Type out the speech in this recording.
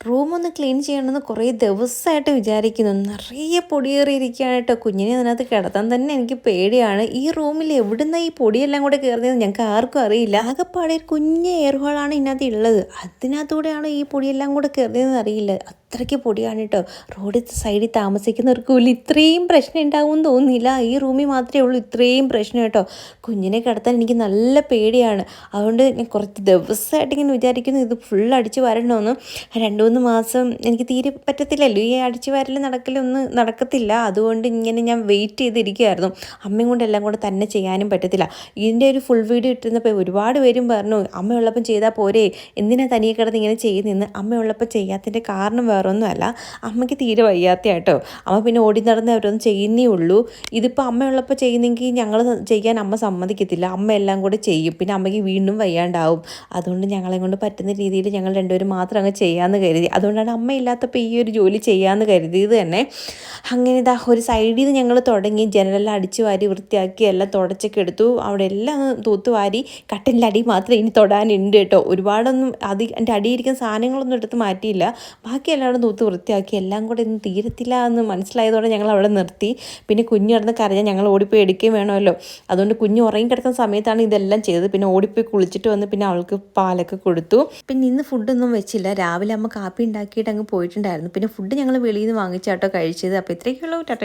റൂമൊന്ന് clean ചെയ്യണമെന്ന് കുറേ ദിവസമായിട്ട് വിചാരിക്കുന്നു. നിറയെ പൊടിയേറിയിരിക്കുകയാണ് കേട്ടോ. കുഞ്ഞിനെ അതിനകത്ത് കിടത്താൻ തന്നെ എനിക്ക് പേടിയാണ്. ഈ റൂമിൽ എവിടുന്ന ഈ പൊടിയെല്ലാം കൂടെ കയറുന്നത് ഞങ്ങൾക്ക് ആർക്കും അറിയില്ല. ആകെപ്പാടെ ഒരു കുഞ്ഞ് എയർ ഹോളാണ് ഇതിനകത്ത് ഉള്ളത്. അതിനകത്തൂടെയാണ് ഈ പൊടിയെല്ലാം കൂടെ കയറുന്നതെന്ന് അറിയില്ല. അത്രയ്ക്ക് പൊടിയാണ് കേട്ടോ. റോഡ് സൈഡിൽ താമസിക്കുന്നവർക്ക് പോലും ഇത്രയും പ്രശ്നം ഉണ്ടാകുമെന്ന് തോന്നുന്നില്ല. ഈ റൂമിൽ മാത്രമേ ഉള്ളൂ ഇത്രയും പ്രശ്നം കേട്ടോ. കുഞ്ഞിനെ കിടത്താൻ എനിക്ക് നല്ല പേടിയാണ്. അതുകൊണ്ട് ഞാൻ കുറച്ച് ദിവസമായിട്ട് ഇങ്ങനെ വിചാരിക്കുന്നു ഇത് ഫുൾ അടിച്ച് വരണമെന്ന്. 2-3 മാസം എനിക്ക് തീരെ പറ്റത്തില്ലല്ലോ, ഈ അടിച്ച് വരൽ നടക്കലൊന്നും നടക്കത്തില്ല. അതുകൊണ്ട് ഇങ്ങനെ ഞാൻ വെയിറ്റ് ചെയ്തിരിക്കുമായിരുന്നു. അമ്മയും കൊണ്ട് എല്ലാം കൂടെ തന്നെ ചെയ്യാനും പറ്റത്തില്ല. ഇതിൻ്റെ ഒരു ഫുൾ വീഡിയോ ഇട്ടിരുന്നപ്പോൾ ഒരുപാട് പേരും പറഞ്ഞു അമ്മയുള്ളപ്പം ചെയ്താൽ പോരെ, എന്തിനാ തനിയെ കിടന്ന് ഇങ്ങനെ ചെയ്യുന്നതെന്ന്. അമ്മയുള്ളപ്പോൾ ചെയ്യാത്തതിൻ്റെ കാരണം വേറൊന്നുമല്ല, അമ്മയ്ക്ക് തീരെ വയ്യാത്തയാട്ടോ. അമ്മ പിന്നെ ഓടി നടന്ന് അവരൊന്നും ചെയ്യുന്നേ ഉള്ളൂ. ഇതിപ്പോൾ അമ്മയുള്ളപ്പോൾ ചെയ്യുന്നെങ്കിൽ ഞങ്ങൾ ചെയ്യാൻ അമ്മ സമ്മതിക്കത്തില്ല. അമ്മ എല്ലാം കൂടെ ചെയ്യും, പിന്നെ അമ്മയ്ക്ക് വീണ്ടും വയ്യാണ്ടാവും. അതുകൊണ്ട് ഞങ്ങളെ കൊണ്ട് പറ്റുന്ന രീതിയിൽ ഞങ്ങൾ രണ്ടുപേരും മാത്രം അങ്ങ് ചെയ്യാമെന്ന് കരുതി. അതുകൊണ്ടാണ് അമ്മ ഇല്ലാത്തപ്പോൾ ഈ ഒരു ജോലി ചെയ്യാമെന്ന് കരുതിയത് തന്നെ. അങ്ങനെ ഇതാ ഒരു സൈഡിൽ നിന്ന് ഞങ്ങൾ തുടങ്ങി. ജനലെല്ലാം അടിച്ചു വാരി വൃത്തിയാക്കി എല്ലാം തുടച്ചൊക്കെ എടുത്തു. അവിടെ എല്ലാം തൂത്ത് വാരി. കട്ടിലിൻ്റെ അടി മാത്രമേ ഇനി തൊടാനുണ്ട് കേട്ടോ. ഒരുപാടൊന്നും എൻ്റെ അടിയിരിക്കുന്ന സാധനങ്ങളൊന്നും എടുത്ത് മാറ്റിയില്ല. ബാക്കി എല്ലാവരും തൂത്ത് വൃത്തിയാക്കി. എല്ലാം കൂടെ ഒന്നും തീരത്തില്ല എന്ന് മനസ്സിലായതോടെ ഞങ്ങൾ അവിടെ നിർത്തി. പിന്നെ കുഞ്ഞ് കിടന്ന് കരഞ്ഞാൽ ഞങ്ങൾ ഓടിപ്പോയി എടുക്കുകയും വേണമല്ലോ. അതുകൊണ്ട് കുഞ്ഞ് ഉറങ്ങി കിടക്കുന്ന സമയത്താണ് ഇതെല്ലാം ചെയ്തത്. പിന്നെ ഓടിപ്പോയി കുളിച്ചിട്ട് വന്ന് പിന്നെ അവൾക്ക് പാലൊക്കെ കൊടുത്തു. പിന്നെ ഇന്ന് ഫുഡൊന്നും വെച്ചില്ല. രാവിലെ അമ്മ കാപ്പി ഉണ്ടാക്കിയിട്ട് അങ്ങ് പോയിട്ടുണ്ടായിരുന്നു. പിന്നെ ഫുഡ് ഞങ്ങൾ വെളിയിൽ നിന്ന് വാങ്ങിച്ചാട്ടോ കഴിച്ചത്. അപ്പോൾ ഇത്രയൊക്കെയുള്ളൂ. ടാറ്റ.